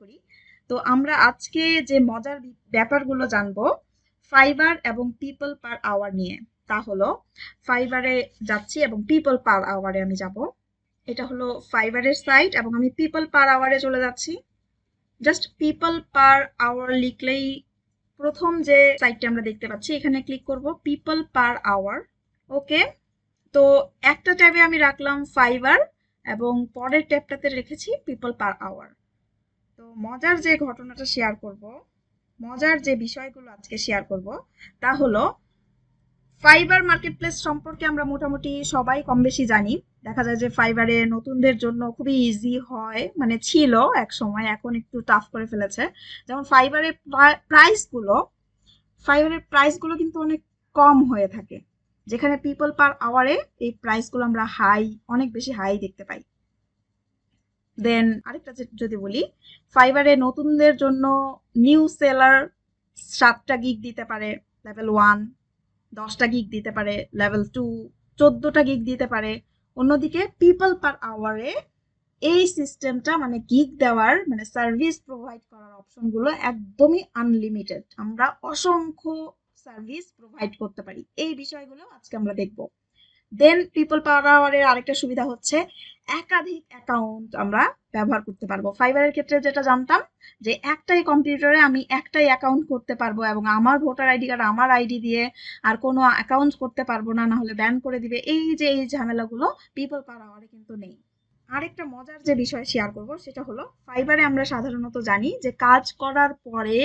করি। তো আমরা আজকে যে মজার ব্যাপারগুলো জানবো ফাইবার এবং পিপল পার আওয়ার নিয়ে। তা হলো ফাইবারে যাচ্ছি এবং পিপল পার আওয়ারে আমি যাব। এটা হলো ফাইবারের সাইট এবং আমি পিপল পার আওয়ারে চলে যাচ্ছি। জাস্ট পিপল পার আওয়ার লিখলেই প্রথম যে সাইটটি আমরা দেখতে পাচ্ছি এখানে ক্লিক করব পিপল পার আওয়ার। ওকে, তো একটা ট্যাবে আমি রাখলাম ফাইবার এবং পরের ট্যাবটাতে রেখেছি পিপল পার আওয়ার। তো মজার যে ঘটনাটা শেয়ার করব, মজার যে বিষয়গুলো আজকে শেয়ার করব তা হলো ফাইবার মার্কেটপ্লেস সম্পর্কে আমরা মোটামুটি সবাই কম বেশি জানি। দেখা যায় যে ফাইবারে নতুনদের জন্য খুবই ইজি হয়, মানে ছিল এক সময়, এখন একটু টাফ করে ফেলেছে। যেমন ফাইবারের প্রাইসগুলো কিন্তু অনেক কম হয়ে থাকে, যেখানে পিপল পার আওয়ারে এই প্রাইসগুলো আমরা অনেক বেশি হাই দেখতে পাই। দেন আরেকটা যদি বলি, ফাইবারে নতুনদের জন্য নিউ সেলার 7টা গিগ দিতে পারে লেভেল 1, 10টা গিগ দিতে পারে লেভেল 2, 14টা গিগ দিতে পারে। অন্যদিকে পিপল পার আওয়ারে এই সিস্টেমটা, মানে গিগ দেওয়ার, মানে সার্ভিস প্রোভাইড করার অপশনগুলো একদমই আনলিমিটেড। আমরা অসংখ্য সার্ভিস প্রোভাইড করতে পারি। এই বিষয়গুলো আজকে আমরা দেখব। দেন পিপল পাওয়ার আওয়ারের আরেকটা সুবিধা হচ্ছে একাধিক অ্যাকাউন্ট আমরা ব্যবহার করতে পারবো। ফাইবারের ক্ষেত্রে যেটা জানতাম যে একটাই কম্পিউটারে আমি একটাই অ্যাকাউন্ট করতে পারবো এবং আমার ভোটার আইডি কার্ড আমার আইডি দিয়ে আর কোনো অ্যাকাউন্ট করতে পারবো না, না হলে ব্যান করে দিবে। এই যে এই ঝামেলাগুলো পিপল পাওয়ার আওয়ারে কিন্তু নেই। আরেকটা মজার যে বিষয় শেয়ার করব সেটা হলো ফাইবারে আমরা সাধারণত জানি যে কাজ করার পরে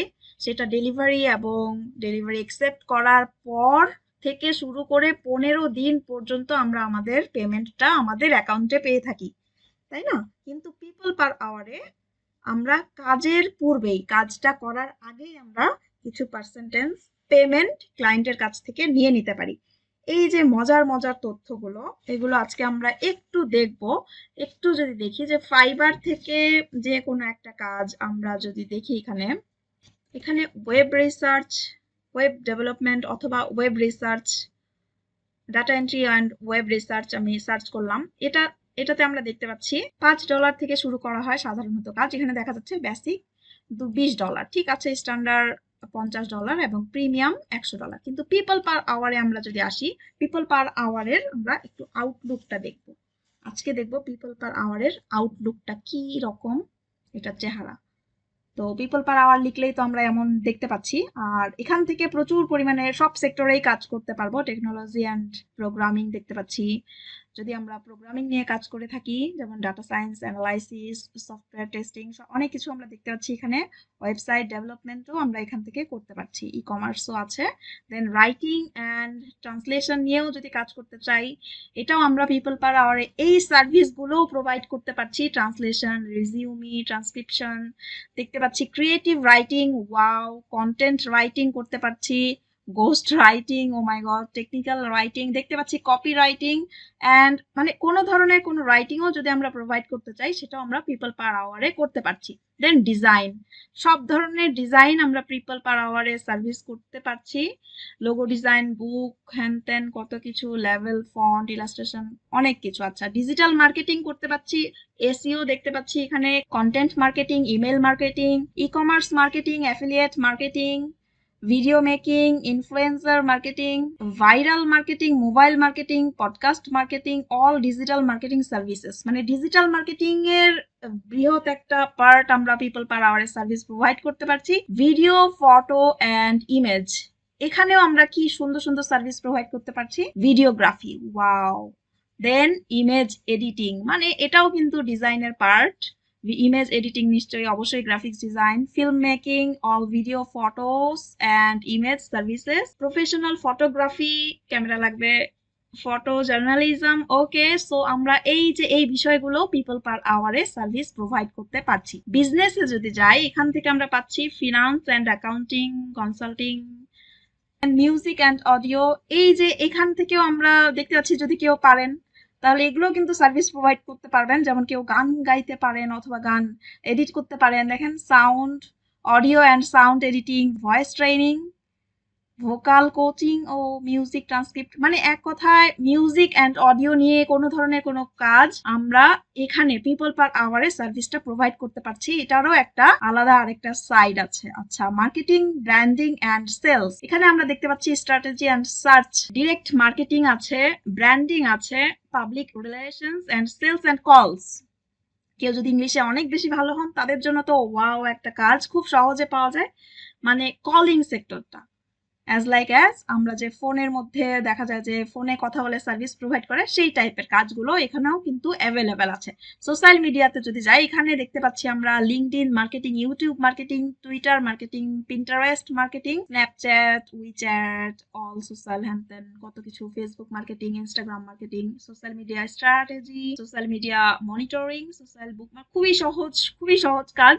সেটা ডেলিভারি এবং ডেলিভারি অ্যাকসেপ্ট করার পর থেকে শুরু করে 15 দিন পর্যন্ত আমরা আমাদের পেমেন্টটা আমাদের অ্যাকাউন্টে পেয়ে থাকি, তাই না? কিন্তু পিপল পার আওয়ারে আমরা কাজের পূর্বেই, কাজটা করার আগেই আমরা কিছু পার্সেন্টেজ পেমেন্ট ক্লায়েন্টের কাছ থেকে নিয়ে নিতে পারি। এই যে মজার মজার তথ্যগুলো, এগুলো আজকে আমরা একটু দেখব। একটু যদি দেখি যে ফাইবার থেকে যে কোনো একটা কাজ আমরা যদি দেখি, এখানে এখানে ওয়েব রিসার্চ, ওয়েব ডেভেলপমেন্ট অথবা web research, data entry and web research আমি সার্চ করলাম। এটাতে আমরা দেখতে পাচ্ছি $5 থেকে শুরু করা হয় সাধারণত কাজ। এখানে দেখা যাচ্ছে বেসিক $20, ঠিক আছে, স্ট্যান্ডার্ড $50 এবং প্রিমিয়াম $100। কিন্তু পিপল পার আওয়ারে আমরা যদি আসি, পিপল পার আওয়ারের আমরা একটু আউটলুকটা দেখব। আজকে দেখব পিপল পার আওয়ারের আউটলুকটা কি রকম, এটার চেহারা। তো পিপল পার আওয়ার লিখলেই তো আমরা এমন দেখতে পাচ্ছি। আর এখান থেকে প্রচুর পরিমাণে সব সেক্টরেই কাজ করতে পারবো। টেকনোলজি অ্যান্ড প্রোগ্রামিং দেখতে পাচ্ছি। যদি আমরা প্রোগ্রামিং নিয়ে কাজ করে থাকি, যেমন data science, analysis, software testing, অনেক কিছু আমরা দেখতে পাচ্ছি এখানে। ওয়েবসাইট ডেভেলপমেন্টও আমরা এখান থেকে করতে পারছি, ই কমার্সও আছে। দেন রাইটিং অ্যান্ড ট্রান্সলেশন নিয়েও যদি কাজ করতে চাই, এটাও আমরা পিপল পার আওয়ারে এই সার্ভিসগুলোও প্রোভাইড করতে পারছি। ট্রান্সলেশন, রিজিউমি, ট্রান্সক্রিপশন দেখতে পাচ্ছি। Creative writing, wow, content writing করতে পারছি। গোস্ট রাইটিং, ও মাই গড, টেকনিক্যাল রাইটিং দেখতে পাচ্ছি। কপি রাইটিং অ্যান্ড মানে কোনো ধরনের কোনো রাইটিংও যদি আমরা প্রোভাইড করতে চাই, সেটাও আমরা পিপল পার আওয়ারে করতে পারছি। দেন ডিজাইন, সব ধরনের ডিজাইন আমরা পিপল পার আওয়ারে সার্ভিস করতে পারছি। লোগো ডিজাইন, বুক, হ্যান ত্যান কত কিছু, লেভেল, ফন্ট, ইলাস্ট্রেশন, অনেক কিছু। আচ্ছা, ডিজিটাল মার্কেটিং করতে পারছি, এসইও দেখতে পাচ্ছি এখানে, content marketing, email marketing, e commerce marketing, affiliate marketing, video making, influencer marketing, viral marketing, mobile marketing, podcast marketing, all digital marketing services. মানে ডিজিটাল মার্কেটিং এর বৃহৎ একটা পার্ট আমরা পিপল পার আওয়ারে সার্ভিস প্রোভাইড করতে পারছি। ভিডিও, ফটো অ্যান্ড ইমেজ, এখানেও আমরা কি সুন্দর সুন্দর সার্ভিস প্রোভাইড করতে পারছি। Videography, wow. Then image editing, মানে এটাও কিন্তু ডিজাইনের পার্ট। ইমেজ এডিটিং নিশ্চয়ই, অবশ্যই graphics design. Film making, all video, photos and image services. Professional photography, camera লাগবে। Photo journalism, okay. সো আমরা এই যে এই বিষয়গুলো পিপল পার আওয়ারে সার্ভিস প্রোভাইড করতে পারছি। বিজনেসে যদি যাই, এখান থেকে আমরা পাচ্ছি finance and accounting, consulting, music and audio. এই যে এখান থেকেও আমরা দেখতে পাচ্ছি, যদি কেউ পারেন তাহলে এগুলো কিন্তু সার্ভিস প্রোভাইড করতে পারবেন। যেমন কেউ গান গাইতে পারেন অথবা গান এডিট করতে পারেন। দেখেন, sound, audio and sound editing, voice training, vocal coaching ও মিউজিক ট্রান্সক্রিপ্ট, মানে এক কথায় মিউজিক অ্যান্ড অডিও নিয়ে কোনো ধরনের কোনো কাজ আমরা এখানে পিপল পার আওয়ারে সার্ভিসটা প্রোভাইড করতে পারছি। এটারও একটা আলাদা আরেকটা সাইড আছে। আচ্ছা, মার্কেটিং, ব্র্যান্ডিং অ্যান্ড সেলস, এখানে আমরা দেখতে পাচ্ছি strategy and search, direct marketing আছে, ব্র্যান্ডিং আছে, public relations and sales and calls. কেউ যদি ইংলিশে অনেক বেশি ভালো হন তাদের জন্য তো ওয়াও একটা কাজ, খুব সহজে পাওয়া যায়, মানে কলিং সেক্টরটা। অ্যাজ আমরা যে ফোনের মধ্যে দেখা যায় যে ফোনে কথা বলে সার্ভিস প্রোভাইড করে সেই টাইপের কাজগুলো এখানেও কিন্তু অ্যাভেলেবেল আছে। সোশ্যাল মিডিয়াতে যদি যাই, এখানে দেখতে পাচ্ছি আমরা LinkedIn marketing, YouTube marketing, Twitter marketing, Pinterest marketing, Snapchat, WeChat, all social হ্যান ত্যান কত কিছু, Facebook marketing, Instagram marketing, social media strategy, social media monitoring, social book, খুবই সহজ, খুবই সহজ কাজ,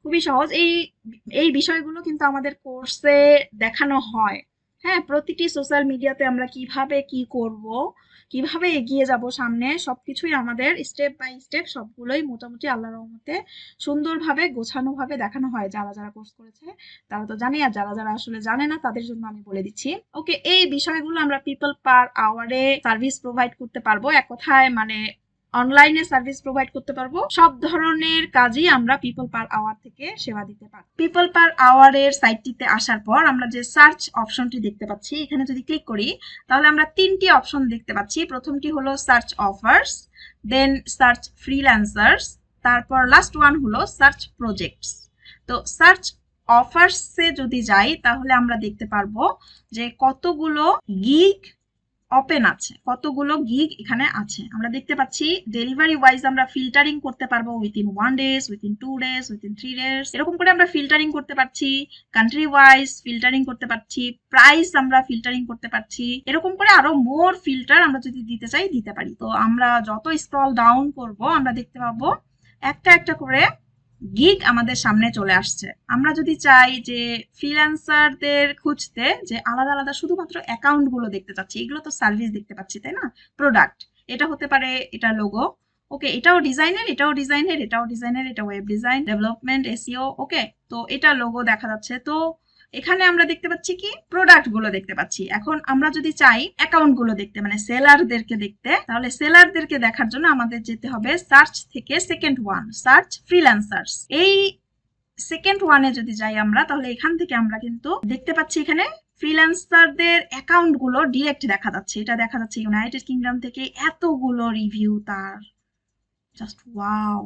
খুবই সহজ। এই এই বিষয়গুলো কিন্তু আমাদের কোর্সে দেখানো হয়। হ্যাঁ, প্রতিটি সোশ্যাল মিডিয়াতে আমরা কিভাবে কি করব, কিভাবে এগিয়ে যাব সামনে, সবকিছুই আমাদের স্টেপ বাই স্টেপ সবগুলোই মোটামুটি আল্লাহর রহমতে সুন্দরভাবে গোছানোভাবে দেখানো হয়। যারা যারা কোর্স করেছে তারা তো জানে, আর যারা যারা আসলে জানে না তাদের জন্য আমি বলে দিচ্ছি। ওকে, এই বিষয়গুলো আমরা পিপল পার আওয়ারে সার্ভিস প্রোভাইড করতে পারবো। এক কথায় মানে অনলাইনে সার্ভিস প্রোভাইড করতে পারবো। সব ধরনের কাজই আমরা পিপল পার আওয়ার থেকে সেবা দিতে পারি। পিপল পার আওয়ারের সাইটটিতে আসার পর আমরা যে সার্চ অপশনটি দেখতে পাচ্ছি, এখানে যদি ক্লিক করি তাহলে আমরা তিনটি অপশন দেখতে পাচ্ছি। প্রথমটি হলো সার্চ অফার্স, দেন সার্চ ফ্রিল্যান্সার্স, তারপর লাস্ট ওয়ান হলো সার্চ প্রজেক্টস। তো সার্চ অফার্সে যদি যাই তাহলে আমরা দেখতে পারবো যে কতগুলো গিগ ওপেন আছে, কতগুলো গিগ এখানে আছে। আমরা দেখতে পাচ্ছি ডেলিভারি ওয়াইজ আমরা ফিল্টারিং করতে পারবো, within 1 days, within 2 days, within 3 days, এরকম করে আমরা ফিল্টারিং করতে পারছি। কান্ট্রি ওয়াইজ ফিল্টারিং করতে পারছি, প্রাইস আমরা ফিল্টারিং করতে পারছি, এরকম করে আরো মোর ফিল্টার আমরা যদি দিতে চাই দিতে পারি। তো আমরা যত স্ক্রল ডাউন করব আমরা দেখতে পাবো একটা একটা করে গিগ আমাদের সামনে চলে আসছে। আমরা যদি চাই যে ফ্রিল্যান্সারদের খুঁজতে যে আলাদা আলাদা শুধুমাত্র অ্যাকাউন্ট গুলো দেখতে চাচ্ছি, এগুলো তো সার্ভিস দেখতে পাচ্ছি তাই না, প্রোডাক্ট, এটা হতে পারে, এটা লোগো, ওকে, এটাও ডিজাইনের, এটাও ডিজাইনের, এটাও ডিজাইনের, এটা ওয়েব ডিজাইন, ডেভেলপমেন্ট, এসইও, ওকে, তো এটা লোগো দেখা যাচ্ছে। তো এখানে আমরা দেখতে পাচ্ছি কি প্রোডাক্ট গুলো দেখতে পাচ্ছি। এখন আমরা যদি চাই অ্যাকাউন্ট গুলো দেখতে, মানে সেলারদেরকে দেখতে, তাহলে সেলারদেরকে দেখার জন্য আমাদের যেতে হবে সার্চ থেকে সেকেন্ড ওয়ান, সার্চ ফ্রিল্যান্সার্স। এই সেকেন্ড ওয়ানে যদি যাই আমরা তাহলে এখান থেকে আমরা কিন্তু দেখতে পাচ্ছি এখানে ফ্রিল্যান্সারদের অ্যাকাউন্ট গুলো ডিরেক্ট দেখা যাচ্ছে। এটা দেখা যাচ্ছে ইউনাইটেড কিংডম থেকে, এতগুলো রিভিউ তার, জাস্ট ওয়াও।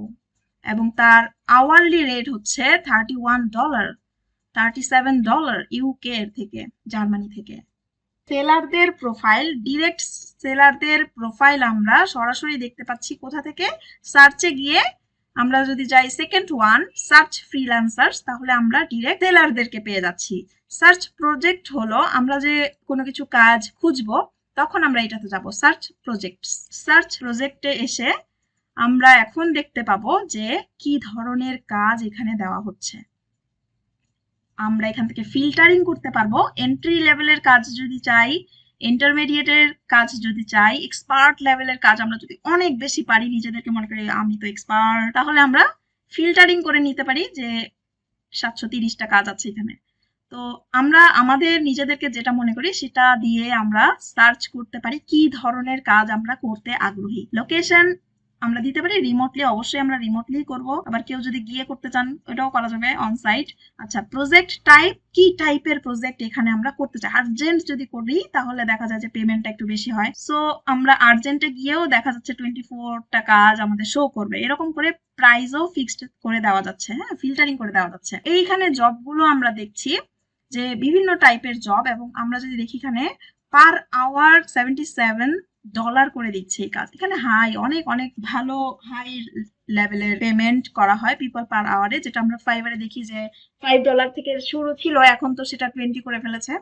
এবং তার আওয়ারলি রেট হচ্ছে $31, $37 ইউকে থেকে, জার্মানি থেকে। সেলারদের প্রোফাইল, ডিরেক্ট সেলারদের প্রোফাইল আমরা সরাসরি দেখতে পাচ্ছি কোথা থেকে, সার্চে গিয়ে আমরা যদি যাই সেকেন্ড ওয়ান সার্চ ফ্রিল্যান্সার্স, তাহলে আমরা ডিরেক্ট সেলারদেরকে পেয়ে যাচ্ছি। সার্চ প্রজেক্ট হলো আমরা যে কোনো কিছু কাজ খুঁজবো তখন আমরা এটাতে যাব, সার্চ প্রজেক্ট। সার্চ প্রজেক্টে এসে আমরা এখন দেখতে পাবো যে কি ধরনের কাজ এখানে দেওয়া হচ্ছে। আমরা এখান থেকে ফিল্টারিং করতে পারবো। এন্ট্রি লেভেলের কাজ যদি চাই, ইন্টারমিডিয়েটের কাজ যদি চাই, এক্সপার্ট লেভেলের কাজ আমরা যদি অনেক বেশি পারি, নিজেদেরকে মনে করি আমি তো এক্সপার্ট, তাহলে আমরা ফিল্টারিং করে নিতে পারি যে 730টা কাজ আছে এখানে। তো আমরা আমাদের নিজেদেরকে যেটা মনে করি সেটা দিয়ে আমরা সার্চ করতে পারি কি ধরনের কাজ আমরা করতে আগ্রহী। লোকেশন আমরা দিতে পারি রিমোটলি, অবশ্যই আমরা রিমোটলি করব, আবার কেউ যদি গিয়ে করতে চান ওটাও করা যাবে অন সাইট। আচ্ছা, প্রজেক্ট টাইপ, কি টাইপের প্রজেক্ট এখানে আমরা করতে চাই। আর্জেন্ট যদি করি তাহলে দেখা যায় যে পেমেন্টটা একটু বেশি হয়, সো আমরা আর্জেন্টে গিয়েও দেখা যাচ্ছে 24টা কাজ আমাদের শো করবে, এরকম করে প্রাইসও ফিক্সড করে দেওয়া যাচ্ছে, হ্যাঁ, ফিল্টারিং করে দেওয়া যাচ্ছে। এইখানে জবগুলো আমরা দেখছি যে বিভিন্ন টাইপের জব, এবং আমরা যদি দেখি এখানে পার আওয়ার $77 করে দিচ্ছে এই কাজ। এখানে হাই, অনেক অনেক ভালো হাই লেভেলের পেমেন্ট করা হয় পিপল পার আওয়ারে, যেটা আমরা ফাইবারে দেখি যে $5 থেকে শুরু ছিল, এখন তো সেটা 20 করে ফেলেছে।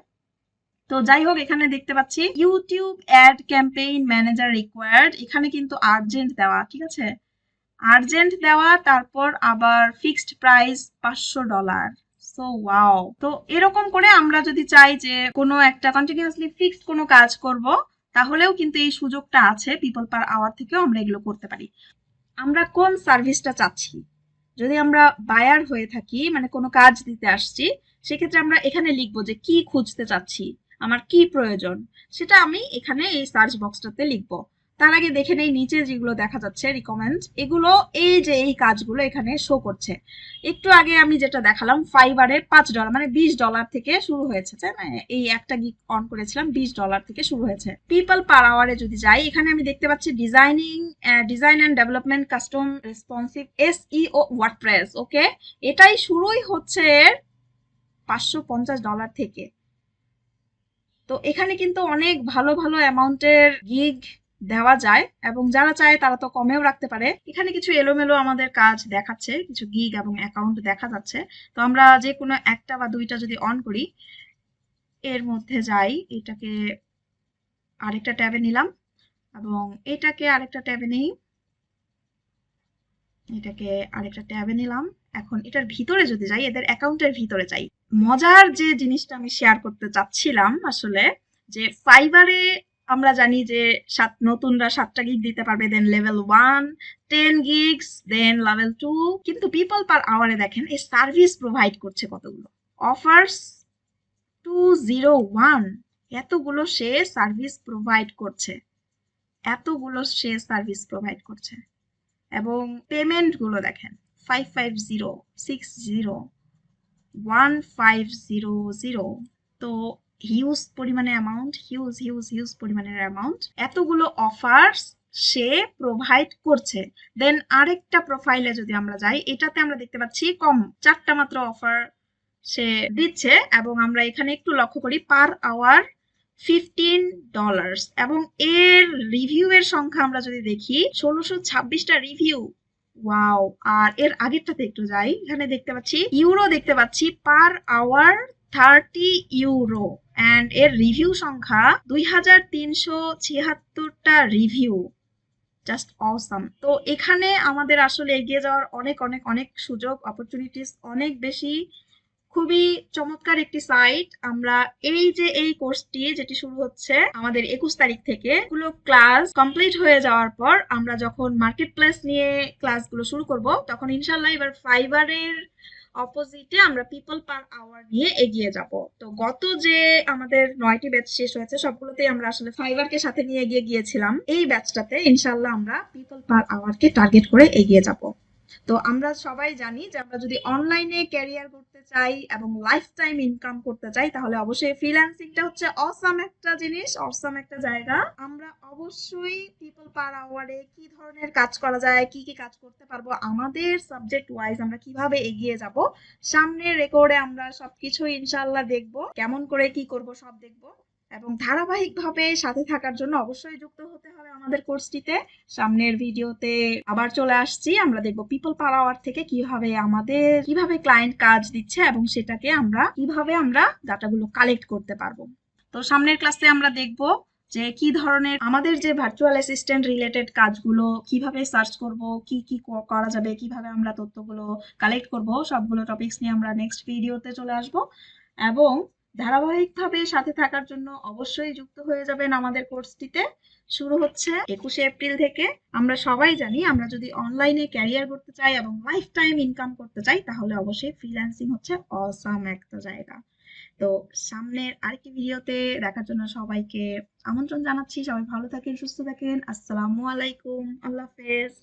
তো যাই হোক, এখানে দেখতে পাচ্ছি YouTube ad campaign manager required, এখানে কিন্তু আর্জেন্ট দেওয়া, ঠিক আছে, আর্জেন্ট দেওয়া, তারপর আবার ফিক্সড প্রাইস $500। So wow. তো এরকম করে আমরা যদি চাই যে কোনো একটা কন্টিনিউয়াসলি ফিক্সড কোনো কাজ করব, তাহলেও কিন্তু এই সুযোগটা আছে, পিপল পার আওয়ার থেকেও আমরা এগুলো করতে পারি। আমরা কোন সার্ভিসটা চাচ্ছি, যদি আমরা বায়ার হয়ে থাকি, মানে কোনো কাজ দিতে আসছি, সেক্ষেত্রে আমরা এখানে লিখবো যে কি খুঁজতে চাচ্ছি, আমার কি প্রয়োজন, সেটা আমি এখানে এই সার্চ বক্সটাতে লিখবো। তার আগে দেখে নেই নিচে যেগুলো দেখা যাচ্ছে রিকমেন্ড, এগুলো এই যে এই কাজগুলো এখানে শো করছে। একটু আগে আমি যেটা দেখালাম ফাইবারে $5 মানে $20 থেকে শুরু হয়েছে, তাই না? এই একটা গিগ অন করেছিলাম, $20 থেকে শুরু হয়েছে। পিপল পার আওয়ারে যদি যাই, এখানে আমি দেখতে পাচ্ছি design and development custom responsive SEO WordPress. Okay, এটাই শুরুই হচ্ছে $550 থেকে। তো এখানে কিন্তু অনেক ভালো ভালো অ্যামাউন্টের গিগ দেওয়া যায়, এবং যারা চায় তারা তো কমেও রাখতে পারে। এখানে কিছু এলোমেলো আমাদের কাজ দেখাচ্ছে, কিছু গিগ এবং অ্যাকাউন্ট দেখা যাচ্ছে। তো আমরা যে কোনো একটা বা দুইটা যদি অন করি, এর মধ্যে যাই, এটাকে আরেকটা ট্যাবে নিলাম এবং এটাকে আরেকটা ট্যাবে নেই, এটাকে আরেকটা ট্যাবে নিলাম। এখন এটার ভিতরে যদি যাই, এদের অ্যাকাউন্টের ভিতরে যাই, মজার যে জিনিসটা আমি শেয়ার করতে চাচ্ছিলাম আসলে, যে ফাইবারে আমরা জানি যে নতুনরা 7টা গিগ দিতে পারবে, দেন লেভেল 1 10 গিগস, দেন লেভেল 2। কিন্তু পিপল পার আওয়ারে দেখেন এই সার্ভিস প্রোভাইড করছে কতগুলো, অফার্স 201, এতগুলো সে সার্ভিস প্রোভাইড করছে, এতগুলো সে সার্ভিস প্রোভাইড করছে। এবং পেমেন্ট গুলো দেখেন 550, 60, 1500। তো হিউজ পরিমাণে অ্যামাউন্ট, হিউজ হিউজ হিউজ পরিমাণের অ্যামাউন্ট, এতগুলো অফার্স সে প্রোভাইড করছে। দেন আরেকটা প্রোফাইলে যদি আমরা যাই, এটাতে আমরা দেখতে পাচ্ছি কম, 4টা মাত্র অফার সে দিচ্ছে। এবং আমরা এখানে একটু লক্ষ্য করি, পার আওয়ার $15, এবং এর রিভিউ এর সংখ্যা আমরা যদি দেখি 1626টা রিভিউ। ওয়াও! আর এর আগেরটাতে একটু যাই, এখানে দেখতে পাচ্ছি ইউরো, দেখতে পাচ্ছি পার আওয়ার €30, অ্যান্ড এর রিভিউ সংখ্যা 2376টা রিভিউ। Just awesome. তো এখানে আমাদের আসলে এগিয়ে যাওয়ার অনেক অনেক অনেক সুযোগ, অপরচুনিটিস অনেক বেশি। খুবই চমৎকার একটি সাইট। আমরা এই যে এই কোর্সটি যেটি শুরু হচ্ছে আমাদের 21 তারিখ থেকে, গুলো ক্লাস কমপ্লিট হয়ে যাওয়ার পর আমরা যখন মার্কেট প্লেস নিয়ে ক্লাসগুলো শুরু করব, তখন ইনশাল্লাহ এবার ফাইবারের অপোজিটে আমরা পিপল পার আওয়ার নিয়ে এগিয়ে যাব। তো গত যে আমাদের 9টি ব্যাচ শেষ হয়েছে, সবগুলোতেই আমরা আসলে ফাইবারকে সাথে নিয়ে এগিয়ে গিয়েছিলাম। এই ব্যাচটাতে ইনশাল্লাহ আমরা পিপল পার আওয়ারকে টার্গেট করে এগিয়ে যাব। তো আমরা সবাই জানি যে আমরা যদি অনলাইনে ক্যারিয়ার করতে চাই এবং লাইফ টাইম ইনকাম করতে চাই, তাহলে অবশ্যই ফ্রিল্যান্সিংটা হচ্ছে অসাম একটা জিনিস, অসাম একটা জায়গা। আমরা অবশ্যই পিপল পার আওয়ারে কি ধরনের কাজ করা যায়, কি কি কাজ করতে পারবো, আমাদের সাবজেক্ট ওয়াইজ আমরা কিভাবে এগিয়ে যাব, সামনের রেকর্ডে আমরা সবকিছু ইনশাআল্লাহ দেখবো, কেমন করে কি করব সব দেখবো। এবং ধারাবাহিকভাবে সাথে থাকার জন্য অবশ্যই যুক্ত হতে হবে আমাদের কোর্সটিতে। সামনের ভিডিওতে আবার চলে আসছি, আমরা দেখব পিপল পার আওয়ার থেকে কিভাবে ক্লায়েন্ট কাজ দিচ্ছে এবং সেটাকে কিভাবে আমরা ডাটাগুলো কালেক্ট করতে পারবো। তো সামনের ক্লাসে আমরা দেখব যে কি ধরনের আমাদের যে ভার্চুয়াল অ্যাসিস্ট্যান্ট রিলেটেড কাজগুলো কিভাবে সার্চ করব, কি কি করা যাবে, কিভাবে আমরা তথ্যগুলো কালেক্ট করব, সবগুলো টপিকস নিয়ে আমরা নেক্সট ভিডিওতে চলে আসব। এবং ধারাবাহিকভাবে সাথে থাকার জন্য অবশ্যই যুক্ত হয়ে যাবেন আমাদের কোর্সটিতে। শুরু হচ্ছে 21শে এপ্রিল থেকে। আমরা সবাই জানি আমরা যদি অনলাইনে ক্যারিয়ার করতে চাই এবং লাইফ টাইম ইনকাম করতে চাই, তাহলে অবশ্যই ফ্রিল্যান্সিং হচ্ছে অসাম একটা জায়গা। তো সামনের আরেকটি ভিডিওতে দেখার জন্য সবাইকে আমন্ত্রণ জানাচ্ছি। সবাই ভালো থাকেন, সুস্থ থাকেন। আসসালামু আলাইকুম, আল্লাহ হাফেজ।